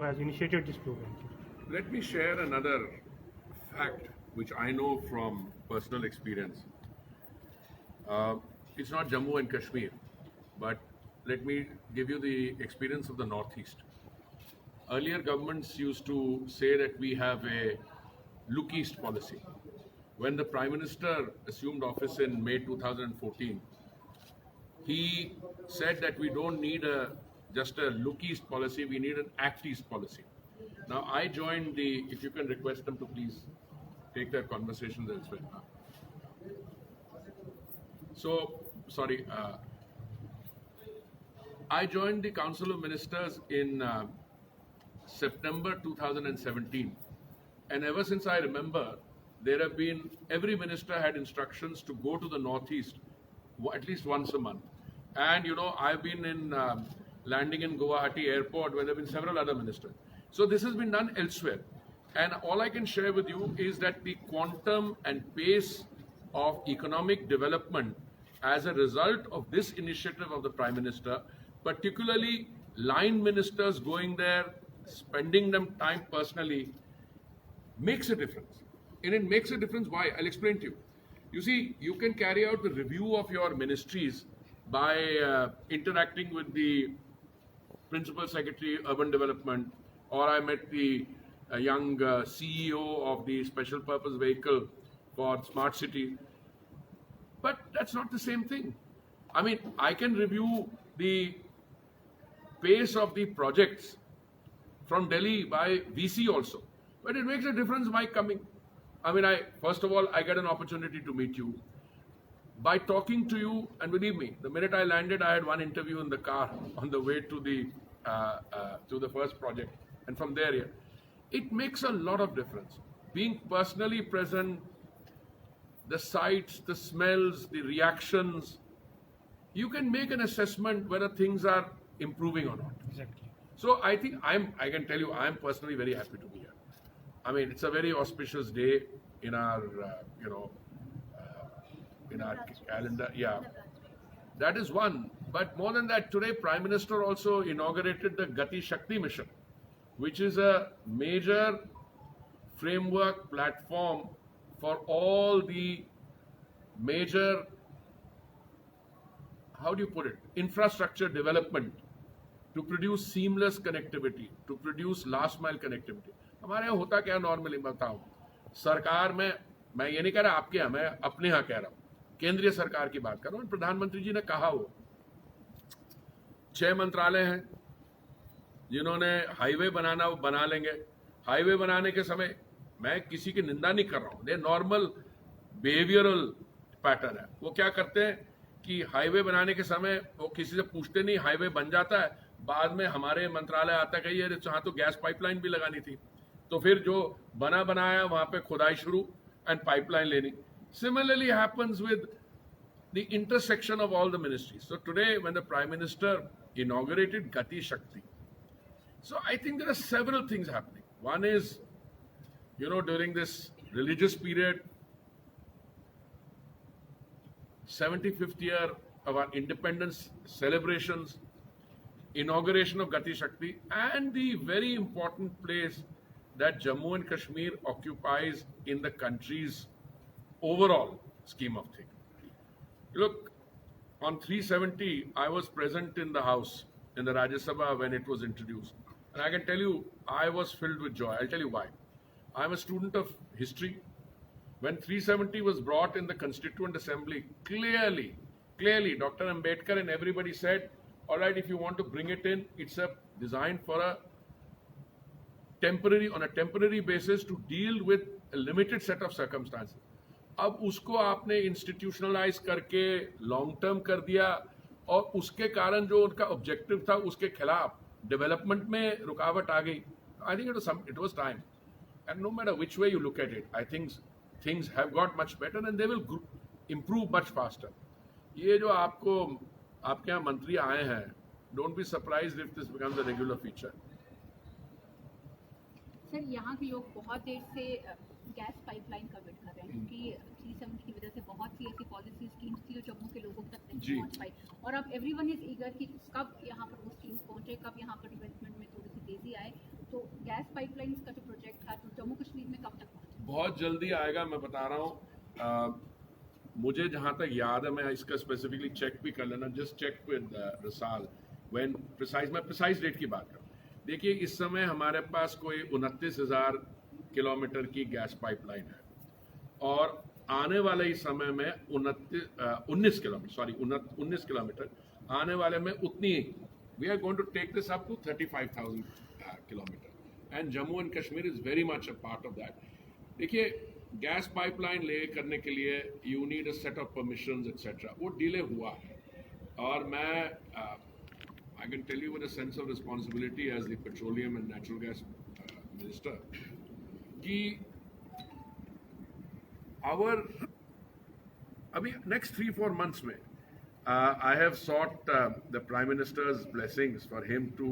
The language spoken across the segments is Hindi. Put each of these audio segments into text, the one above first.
has initiated this program. Let me share another fact which I know from personal experience. It's not Jammu and Kashmir, but let me give you the experience of the Northeast. Earlier governments used to say that we have a look east policy. When the Prime Minister assumed office in May 2014, he said that we don't need just a look east policy, we need an act east policy. Now I joined if you can request them to please take their conversations elsewhere. So, sorry, I joined the Council of Ministers in September 2017, and ever since I remember, there have been, every minister had instructions to go to the Northeast at least once a month. And you know, I've been in landing in Guwahati airport where there have been several other ministers. So this has been done elsewhere. And all I can share with you is that the quantum and pace of economic development as a result of this initiative of the Prime Minister, particularly line ministers going there, spending them time personally, makes a difference. And it makes a difference why? I'll explain to you. You see, you can carry out the review of your ministries by interacting with the Principal Secretary, Urban Development, or I met the young CEO of the Special Purpose Vehicle for Smart City. But that's not the same thing. I mean, I can review the pace of the projects from Delhi by VC also. But it makes a difference by coming. I mean, first of all, I get an opportunity to meet you. By talking to you, and believe me, the minute I landed, I had one interview in the car on the way to the first project. And from there, yeah, it makes a lot of difference. Being personally present, the sights, the smells, the reactions, you can make an assessment whether things are improving or not. Exactly. So I think I can tell you, I'm personally very happy to be here. I mean, it's a very auspicious day in our, in our calendar. Yeah, that is one. But more than that, today Prime Minister also inaugurated the Gati Shakti mission, which is a major framework platform for all the major, how do you put it, infrastructure development to produce seamless connectivity, to produce last mile connectivity. हमारे यहाँ होता क्या नॉर्मली बताऊं, सरकार में, मैं ये नहीं कह रहा आपके यहाँ, मैं अपने यहाँ कह रहा हूँ, केंद्रीय सरकार की बात कर रहा हूँ। प्रधानमंत्री जी ने कहा वो 6 मंत्रालय हैं जिन्होंने हाईवे बनाना वो बना लेंगे। हाईवे बनाने के समय मैं किसी की निंदा नहीं कर रहा हूँ, ये नॉर्मल बिहेवियरल पैटर्न है। वो क्या करते हैं कि हाईवे बनाने के समय वो किसी से पूछते नहीं, हाईवे बन जाता है, बाद में हमारे मंत्रालय आता है कि ये जहाँ तो गैस पाइपलाइन भी लगानी थी, तो फिर जो बना बनाया वहां पे खुदाई शुरू एंड पाइपलाइन लेनी। Similarly happens with the intersection of all the ministries. So today when the Prime Minister inaugurated Gati Shakti, so I think there are several things happening. One is, you know, during this religious period, 75th year of our independence celebrations, inauguration of Gati Shakti, and the very important place that Jammu and Kashmir occupies in the country's overall scheme of things. Look, on 370, I was present in the House, in the Rajya Sabha when it was introduced. And I can tell you, I was filled with joy. I'll tell you why. I'm a student of history. When 370 was brought in the Constituent Assembly, clearly, Dr. Ambedkar and everybody said, all right, if you want to bring it in, it's a designed for a temporary basis to deal with a limited set of circumstances. अब उसको आपने इंस्टीट्यूशनलाइज करके लॉन्ग टर्म कर दिया और उसके कारण जो उनका ऑब्जेक्टिव था उसके खिलाफ डेवलपमेंट में रुकावट आ गई. I think it was time and no matter which way you look at it, I think things have got much better and they will improve much faster. ये जो आपके यहाँ मंत्री आए हैं, don't be surprised if this becomes a regular feature. Sir, यहाँ के लोग बहुत देर से गैस पाइपलाइन का वेट कर रहे हैं क्योंकि 370 की वजह से बहुत सी ऐसी पॉलिसी स्कीम्स थी जो जम्मू के लोगों तक नहीं पहुँच पाई, और अब एवरीवन इज ईगर कि कब यहाँ पर वो स्कीम्स पहुँचे, कब यहाँ पर डेवलपमेंट में थोड़ी सी तेजी आए. तो गैस पाइपलाइंस का जो प्रोजेक्ट था तो जम्मू कश्मीर में कब तक पहुंचा? बहुत जल्दी आएगा, मैं बता रहा हूँ। मुझे जहाँ तक याद है, मैं इसका स्पेसिफिकली चेक भी कर लेना, just check with Rasal when precise, मैं प्रिसाइज डेट की बात करूँ। देखिए, इस समय हमारे पास कोई 29,000 किलोमीटर की गैस पाइपलाइन है और आने वाले ही समय में 19 किलोमीटर आने वाले में उतनी ही, we are going to take this up to 35,000 kilometre and Jammu and Kashmir is very much a part of that. देखिए, गैस पाइपलाइन ले करने के लिए you need a set of permissions etcetera, वो डिले हुआ है। और मैं I can tell you with a sense of responsibility as the petroleum and natural gas minister कि our अभी next 3-4 months में I have sought the Prime Minister's blessings for him to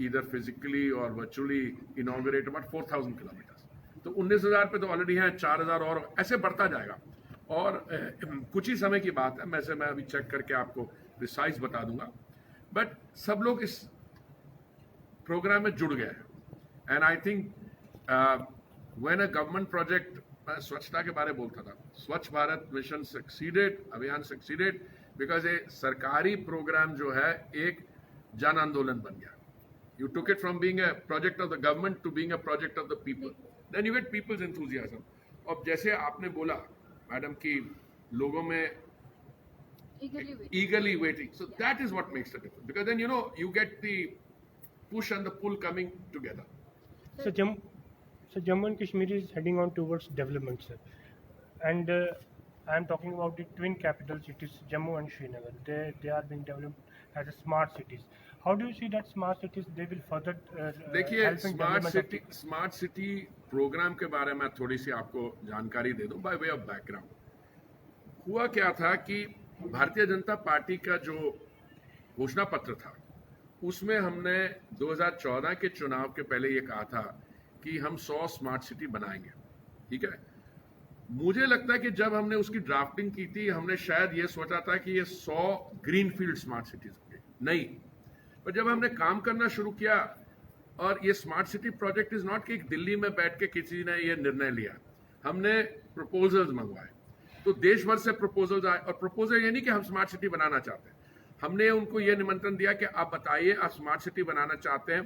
either physically or virtually inaugurate about 4,000 kilometers। तो 19,000 पे तो ऑलरेडी हैं, 4,000 और ऐसे बढ़ता जाएगा। और कुछ ही समय की बात है, मैं अभी चेक करके आपको प्रिसाइज बता दूंगा। बट सब लोग इस प्रोग्राम में जुड़ गए हैं and I think when a government project, मैं स्वच्छता के बारे में बोलता था, स्वच्छ भारत मिशन सक्सीडेड, अभियान सक्सीडेड बिकॉज ये सरकारी प्रोग्राम जो है एक जन आंदोलन बन गया। You took it from being a project of the government to being a project of the people, then you get people's enthusiasm. और जैसे आपने बोला मैडम की लोगों में eagerly waiting, so that is what makes the difference, because then you get the push and the pull coming together. So Jammu and Kashmir is heading on towards development, sir. And I am talking about the twin capital cities, Jammu and Srinagar. They are being developed as a smart cities. How do you see that smart cities they will further देखिए, help in development of smart city programme के बारे में थोड़ी सी आपको जानकारी दे दूं बाय वे ऑफ बैकग्राउंड। हुआ क्या था कि भारतीय जनता पार्टी का जो घोषणा पत्र था उसमें हमने 2014 के चुनाव के पहले ये कहा था कि हम 100 स्मार्ट सिटी बनाएंगे। ठीक है, मुझे लगता है कि जब हमने उसकी ड्राफ्टिंग की थी हमने शायद ये सोचा था कि ये 100 ग्रीनफील्ड स्मार्ट सिटीज होंगे, नहीं। पर जब हमने काम करना शुरू किया, और ये smart city project is not कि दिल्ली में बैठ के किसी ने ये निर्णय लिया, हमने प्रपोजल्स मंगवाए, तो देश भर से प्रपोजल्स आए। और प्रपोजल ये नहीं कि हम स्मार्ट सिटी बनाना चाहते हैं, हमने उनको ये निमंत्रण दिया कि आप बताइए आप स्मार्ट सिटी बनाना चाहते हैं,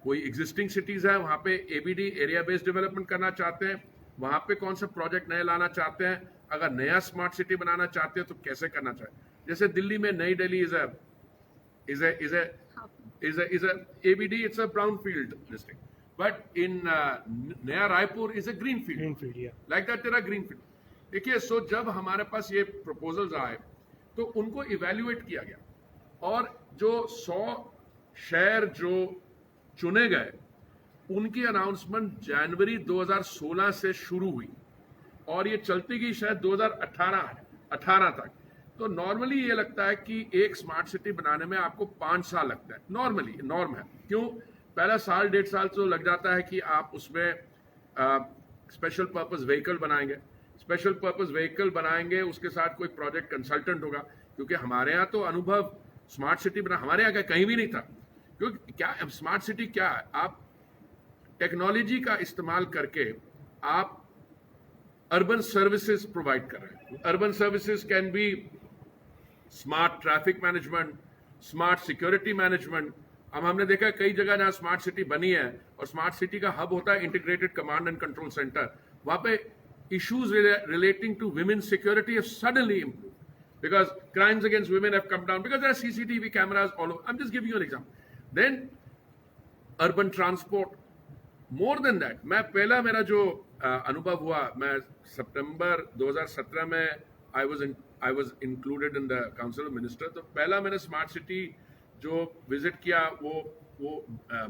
कोई एग्जिस्टिंग सिटीज है वहां पे एबीडी एरिया बेस्ड डेवलपमेंट करना चाहते हैं, वहां पे कौन सा प्रोजेक्ट नए लाना चाहते हैं, अगर नया स्मार्ट सिटी बनाना चाहते हैं तो कैसे करना चाहिए। जैसे दिल्ली में नई Delhi is a ABD, it's a brownfield district, but in Naya Raipur is a greenfield, yeah. like that there are greenfield। देखिए, सो जब हमारे पास ये प्रपोजल्स आए तो उनको इवेल्युएट किया गया, और जो 100 शहर जो चुने गए उनकी अनाउंसमेंट जनवरी 2016 से शुरू हुई और ये चलती गई शायद 2018 तक। तो नॉर्मली ये लगता है कि एक स्मार्ट सिटी बनाने में आपको 5 साल लगता है, नॉर्मली नॉर्म है। क्यों? पहला साल 1.5 साल तो लग जाता है कि आप उसमें स्पेशल पर्पस व्हीकल बनाएंगे, स्पेशल पर्पस व्हीकल बनाएंगे, उसके साथ कोई प्रोजेक्ट कंसल्टेंट होगा, क्योंकि हमारे यहाँ तो अनुभव स्मार्ट सिटी बना हमारे यहाँ कहीं भी नहीं था। क्योंकि क्या स्मार्ट सिटी क्या है, आप टेक्नोलॉजी का इस्तेमाल करके आप अर्बन सर्विसेज प्रोवाइड कर रहे हैं। Urban services can be smart traffic management, smart security management. अब हमने देखा कई जगह जहां स्मार्ट सिटी बनी है और स्मार्ट सिटी का हब होता है integrated command and control centre, वहां पे issues relating to women's security have suddenly improved because crimes against women have come down because there are CCTV cameras all over. I'm just giving you an example. Then urban transport, more than that, मैं पहला मेरा जो अनुभव हुआ, मैं सितंबर 2017 में I was included in the council of ministers। तो पहला मैंने स्मार्ट सिटी जो विजिट किया वो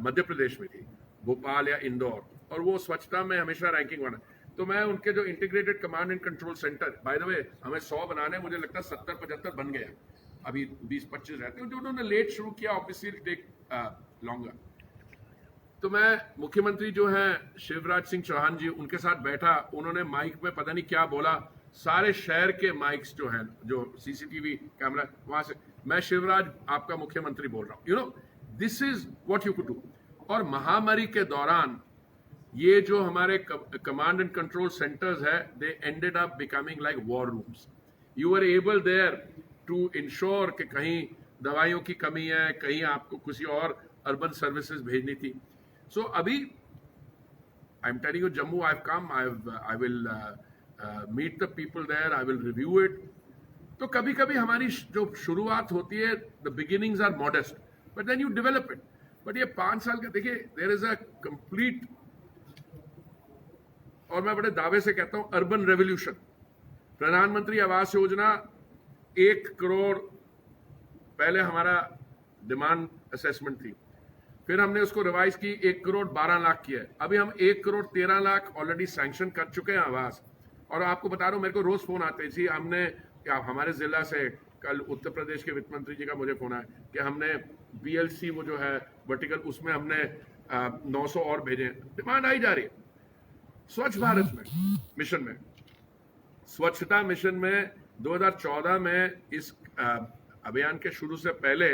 मध्य प्रदेश में थी, भोपाल या इंदौर, और वो स्वच्छता में हमेशा रैंकिंग वन है। तो मैं उनके जो integrated command and control centre, by the way हमें 100 बनाने, मुझे लगता है 70-75 बन गए, अभी 20-25 रहते हैं। जो उन्होंने लेट शुरू किया ऑब्वियसली टेक लॉन्गर। तो मैं मुख्यमंत्री जो हैं शिवराज सिंह चौहान जी, उनके साथ बैठा, उन्होंने माइक में पता नहीं क्या बोला, सारे शहर के माइक्स जो हैं जो सीसीटीवी कैमरा, वहां से मैं शिवराज आपका मुख्यमंत्री बोल रहा हूँ, this is what you could do. और महामारी के दौरान ये जो हमारे कमांड एंड कंट्रोल सेंटर्स है, they ended up becoming like war rooms. You are able there to ensure कि कहीं दवाइयों की कमी है, कहीं आपको किसी और अर्बन सर्विसेज भेजनी थी. सो अभी I am telling you, Jammu I have come, I will meet the people there, I will review it. तो कभी कभी हमारी जो शुरुआत होती है, the beginnings are modest, but then you develop it. But ये 5 साल का देखिए, देयर इज अ कंप्लीट, और मैं बड़े दावे से कहता हूं, अर्बन रेवोल्यूशन. प्रधानमंत्री आवास योजना 1 करोड़ पहले हमारा डिमांड असेसमेंट थी, फिर हमने उसको रिवाइज की 1 करोड़ 12 लाख की है. अभी हम 1 करोड़ 13 लाख ऑलरेडी सैंक्शन कर चुके हैं आवास. और आपको बता रहा हूं, मेरे को रोज फोन आते हैं, हमने क्या हमारे जिला से कल उत्तर प्रदेश के वित्त मंत्री जी का मुझे फोन आया कि हमने BLC वो जो है वर्टिकल, उसमें हमने 900 और भेजे. डिमांड आई जा रही है. स्वच्छ भारत में मिशन में, स्वच्छता मिशन में 2014 में इस अभियान के शुरू से पहले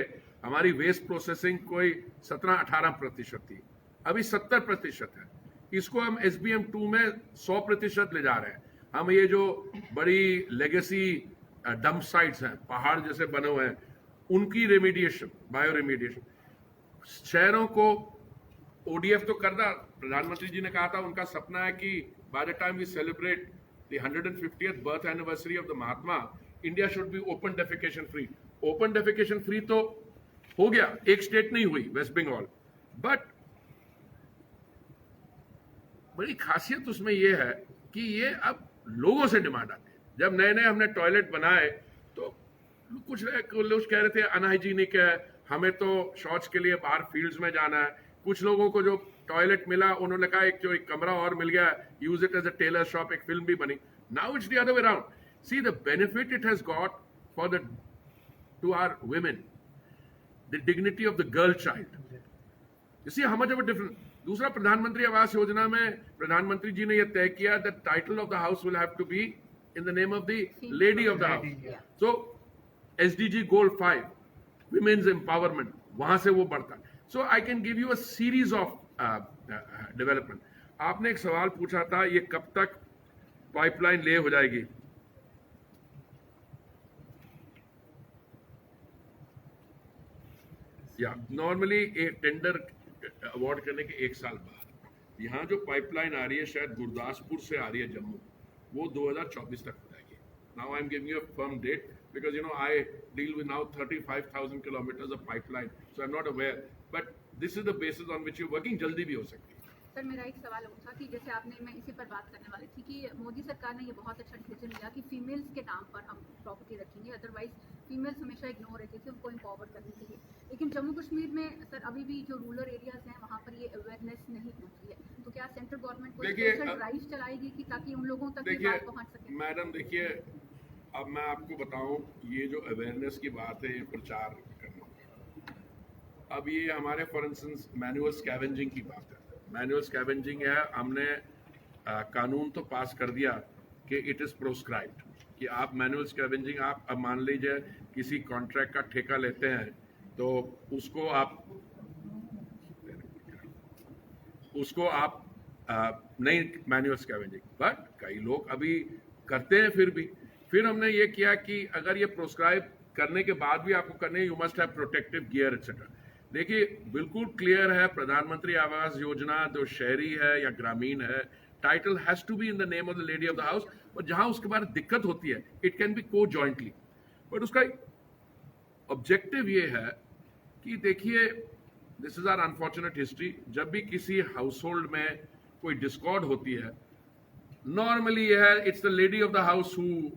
हमारी वेस्ट प्रोसेसिंग कोई 17-18% थी, अभी 70% है. इसको हम SBM2 में 100% ले जा रहे हैं. हम ये जो बड़ी लेगेसी डंप साइट्स हैं, पहाड़ जैसे बने हुए हैं, उनकी रेमिडिएशन, बायो रेमिडिएशन, शहरों को ODF तो करना. प्रधानमंत्री जी ने कहा था, उनका सपना है कि by the time we celebrate the 150th birth anniversary of the Mahatma, India should be open defecation free. Open defecation free तो हो गया, एक स्टेट नहीं हुई, वेस्ट बंगाल. बट बड़ी खासियत उसमें यह है कि ये अब लोगों से डिमांड आती है. जब नए नए हमने टॉयलेट बनाए तो कुछ लोग कह रहे थे अनहाइजीनिक है, हमें तो शौच के लिए बाहर फील्ड्स में जाना है. कुछ लोगों को जो टॉयलेट मिला, उन्होंने कहा एक कमरा और मिल गया, use it as a tailor shop. एक फिल्म भी बनी. Now it's the other way around. See the benefit it has got for the to our women, the dignity of the girl child. You see how much of a difference. दूसरा, प्रधानमंत्री आवास योजना में प्रधानमंत्री जी ने यह तय किया that title of the house will have to be in the name of the lady of the house. So SDG goal 5, women's empowerment, वहां से वो बढ़ता है. So I can give you a series of development. आपने एक सवाल पूछा था, ये कब तक पाइपलाइन ले हो जाएगी. या नॉर्मली एक टेंडर अवार्ड करने के 1 साल बाद. यहाँ जो पाइपलाइन आ रही है, शायद गुरदासपुर से आ रही है जम्मू, वो 2024 तक हो जाएगी. Now I am giving you a firm date because I deal with now 35,000 kilometers of pipeline, so I'm not aware, but this is the basis on which you're working. जल्दी भी हो सकती है. सर, मेरा एक सवाल और था कि जैसे आपने, मैं इसी पर बात करने वाली थी कि मोदी सरकार ने ये बहुत अच्छा डिसीजन लिया कि फीमेल्स के नाम पर हम प्रॉपर्टी रखेंगे. अदरवाइज फीमेल्स हमेशा इग्नोर रहती थी, उनको एम्पावर करने के लिए. लेकिन जम्मू कश्मीर में सर अभी भी जो रूरल एरियाज हैं, वहाँ पर ये अवेयरनेस नहीं पहुँची है. तो क्या सेंट्रल गवर्नमेंट कोई स्पेशल ड्राइव चलाएगी कि ताकि उन लोगों तक ये बात पहुँच सके? मैडम देखिए, अब मैं आपको बताऊं, ये जो अवेयरनेस की बात है, ये प्रचार करना. अब ये हमारे फॉर इंस्टेंस मैनुअल स्कैवेंजिंग की बात है. मैनुअल स्कैवेंजिंग है, हमने कानून तो पास कर दिया कि इट इज प्रोस्क्राइब्ड कि आप मैनुअल स्कैवेंजिंग, आप अब मान लीजिए किसी कॉन्ट्रैक्ट का ठेका लेते हैं तो उसको आप नहीं मैनुअल स्कैवेंजिंग, बट कई लोग अभी करते हैं. फिर हमने ये किया कि अगर ये प्रोस्क्राइब करने के बाद भी आपको करने, you must have protective gear etcetera. देखिए, बिल्कुल क्लियर है, प्रधानमंत्री आवास योजना जो शहरी है या ग्रामीण है, title has to be in the name of the lady of the house. और जहां उसके बाद दिक्कत होती है, it can be conjointly. But उसका ऑब्जेक्टिव ये है कि देखिए, this is our unfortunate history. जब भी किसी हाउस होल्ड में कोई डिस्कॉर्ड होती है, नॉर्मली ये है, it's the lady of the house who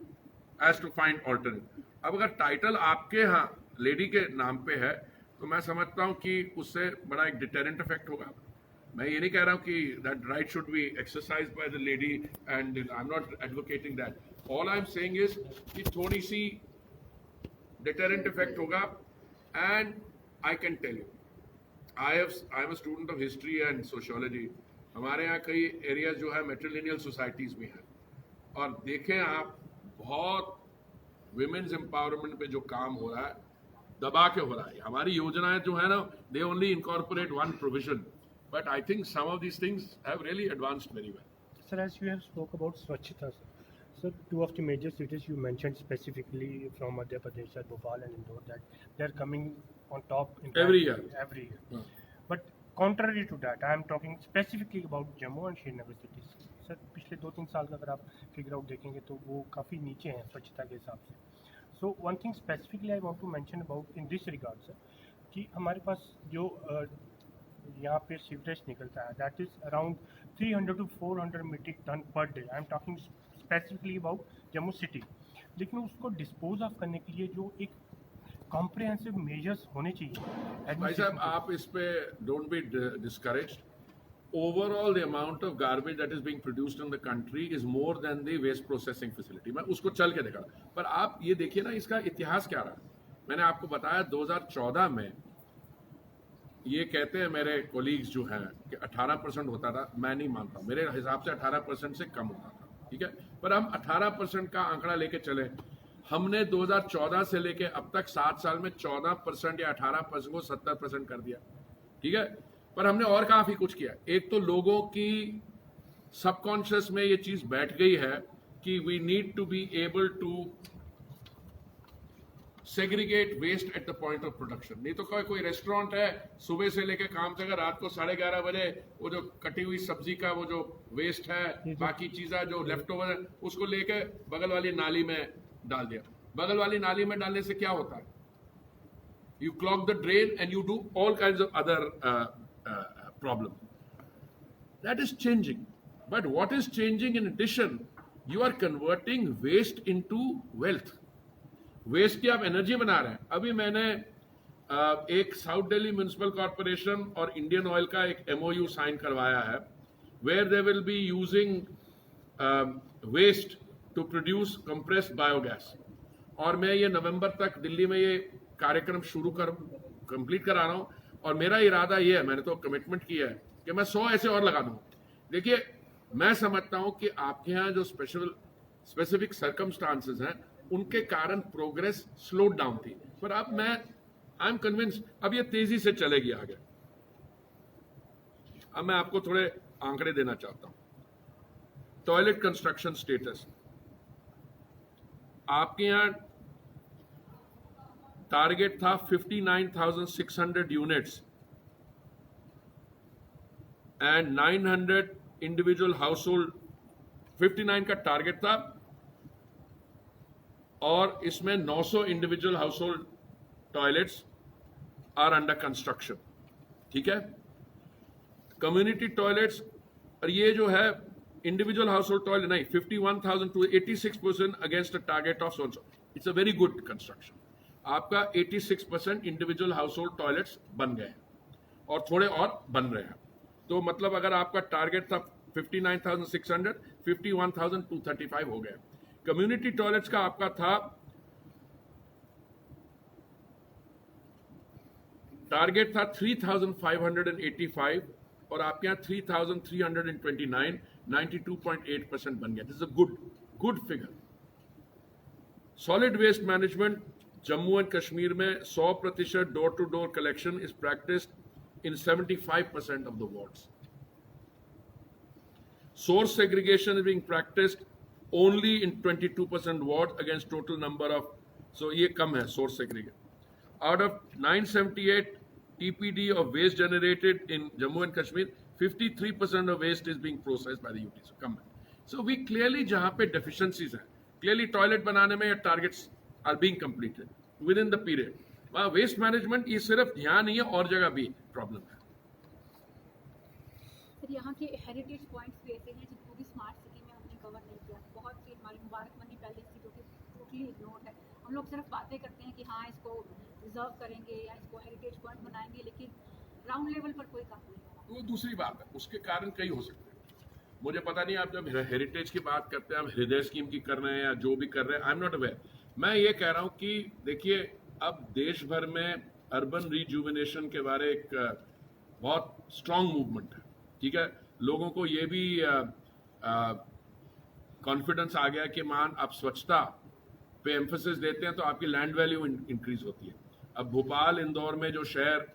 has to find alternate. अब अगर टाइटल आपके यहाँ लेडी के नाम पे है, तो मैं समझता हूँ कि उससे बड़ा एक डिटेरेंट इफेक्ट होगा. मैं ये नहीं कह रहा हूँ कि that right should be exercise by the lady, and I am not advocating that. All I am saying is कि थोड़ी सी डिटेरेंट इफेक्ट होगा. And I can tell you, I am a student of history and sociology. हमारे यहाँ कई एरिया जो है मेट्रिलिनियल सोसाइटीज में है, और देखें आप, बहुत विमेन्स एम्पावरमेंट पे जो काम हो रहा है, दबा के हो रहा है. हमारी योजनाएं जो है ना, they only incorporate one provision But I think some of these things have really advanced very well. Sir, as you have spoke about Swachhata, sir. So two of the major cities you mentioned specifically from Madhya Pradesh are Bhopal and Indore, that they're coming on top in Every rank year. every year. हाँ. But contrary to that, I am talking specifically about Jammu and Srinagar cities. Sir पिछले 2-3 साल का अगर आप फिगर आउट देखेंगे तो वो काफ़ी नीचे हैं स्वच्छता के हिसाब से. So one thing specifically I want to mention about in this regard sir कि हमारे पास जो यहाँ पे सीवरेज निकलता है that is around 300 to 400 metric tonne per day. I am talking specifically about Jammu city. लेकिन उसको डिस्पोज ऑफ करने के लिए जो एक कॉम्प्रिहेंसिव मेजर्स होने चाहिए. भाई साहब आप इस पे don't be discouraged. Overall, the amount of garbage that is being produced in the country is more than the waste processing facility. मैं उसको चल के देखा. पर आप ये देखिए ना इसका इतिहास क्या रहा. मैंने आपको बताया 2014 में ये कहते हैं मेरे कोलीग्स जो हैं कि 18% होता था. मैं नहीं मानता. मेरे हिसाब से 18% से कम होता था. ठीक है, पर हम 18% का आंकड़ा लेके चले. हमने 2014 से लेके अब तक 7 साल में 14% या 18% को 70% कर दिया. ठीक है, पर हमने और काफी कुछ किया. एक तो लोगों की सबकॉन्शियस में ये चीज बैठ गई है कि we need to be able to segregate waste at the point of production. नहीं तो कोई रेस्टोरेंट है सुबह से लेके काम तक रात को 11:30 बजे वो जो कटी हुई सब्जी का वो जो वेस्ट है बाकी चीज़ें जो लेफ्ट ओवर है उसको लेके बगल वाली नाली में डाल दिया. बगल वाली नाली में डालने से क्या होता है? You clog the drain and you do all kinds of other problems. That is changing. But what is changing in addition? You are converting waste into wealth. Waste की आप एनर्जी बना रहे हैं. अभी मैंने एक साउथ दिल्ली म्युनिसिपल कॉर्पोरेशन और इंडियन ऑयल का एक MOU साइन करवाया है where they will be using waste to produce compressed biogas. और मैं ये नवंबर तक दिल्ली में ये कार्यक्रम कंप्लीट करा रहा हूँ. और मेरा इरादा ये है, मैंने तो कमिटमेंट किया है कि मैं 100 ऐसे और लगा दूंगा. देखिए मैं समझता हूँ कि आपके यहाँ जो स्पेसिफिक सर्कमस्टांसेस हैं उनके कारण प्रोग्रेस स्लो डाउन थी. पर अब आई एम कन्विंस अब ये तेजी से चलेगी आगे. अब मैं आपको थोड़े आंकड़े देना चाहता हूं. टॉयलेट कंस्ट्रक्शन स्टेटस आपके यहां टारगेट था 59,600 यूनिट्स एंड 900 इंडिविजुअल हाउसहोल्ड. 59 का टारगेट था और इसमें 900 individual household toilets are under construction. ठीक है, कम्युनिटी टॉयलेट्स और ये जो है इंडिविजुअल हाउसहोल्ड टॉयलेट नहीं 51,000 to 86% against a target of so. It's a very good construction. आपका 86% इंडिविजुअल हाउसहोल्ड टॉयलेट्स बन गए हैं और थोड़े और बन रहे हैं. तो मतलब अगर आपका टारगेट था 59,600, 51,235 हो गए. कम्युनिटी टॉयलेट्स का आपका था टारगेट था 3,585 और आपके यहां 3,329, 92.8% बन गया. This is a good figure. Solid waste management Jammu and Kashmir में 100% door to door collection is practised in 75% of the wards. Source segregation is being practised only in 22% ward against total number of, so ये कम है source segregation. Out of 978 TPD of waste generated in Jammu and Kashmir, 53% of waste is being processed by the UT. So कम है. So we clearly जहाँ पे deficiencies हैं, clearly toilet बनाने में targets are being completed within the period. वहाँ waste management ये सिर्फ यहाँ नहीं है और जगह भी problem है. सर यहाँ के हेरिटेज पॉइंट्स भी ऐसे हैं जिनको भी स्मार्ट सिटी में हमने कवर नहीं किया. बहुत सी हमारी मुबारकमंदी पहले थी जो कि टोटली इग्नोर्ड है. हम लोग सिर्फ बातें करते हैं कि हाँ इसको रिजर्व करेंगे या इसको हेरिटेज पॉइंट बनाएंगे, लेकिन ग्राउंड लेवल पर कोई काम नहीं हो रहा. वो दूसरी बात है, उसके कारण कई हो सकते हैं. मुझे पता नहीं आप जब हेरिटेज की बात करते हैं, हम हृदय स्कीम की कर रहे हैं या जो भी कर रहे हैं, आई एम नॉट अवेयर. मैं ये कह रहा हूँ कि देखिए अब देश भर में अर्बन रिजुविनेशन के बारे एक बहुत स्ट्रांग मूवमेंट है. ठीक है, लोगों को ये भी कॉन्फिडेंस आ गया कि मान आप स्वच्छता पे एम्फोसिस देते हैं तो आपकी लैंड वैल्यू इंक्रीज होती है. अब भोपाल इंदौर में जो शहर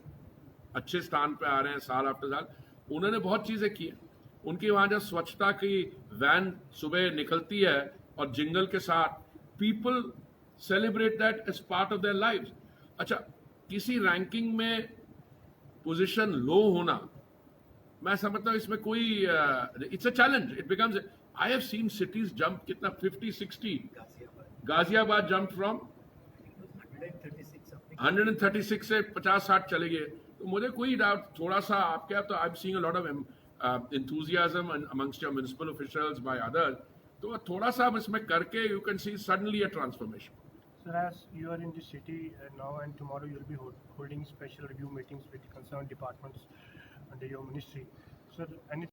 अच्छे स्थान पे आ रहे हैं साल आफ्टर साल, उन्होंने बहुत चीजें की हैं। उनकी वहां जब स्वच्छता की वैन सुबह निकलती है और जिंगल के साथ, people celebrate that as part of their life. अच्छा, किसी रैंकिंग में पोजीशन लो होना, मैं समझता हूं इसमें कोई, it's a challenge, it becomes, I have seen cities jump कितना 50-60, गाजियाबाद जंप फ्रॉम 136 से 50-60 चले गए। तो मुझे कोई डाउट, थोड़ा सा आपके आप, तो I am seeing a lot of enthusiasm amongst your municipal officials by others, तो थोड़ा सा आप इसमें करके you can see suddenly a transformation. Sir, as you are in the city now and tomorrow you will be holding special review meetings with the concerned departments under your ministry. Sir, any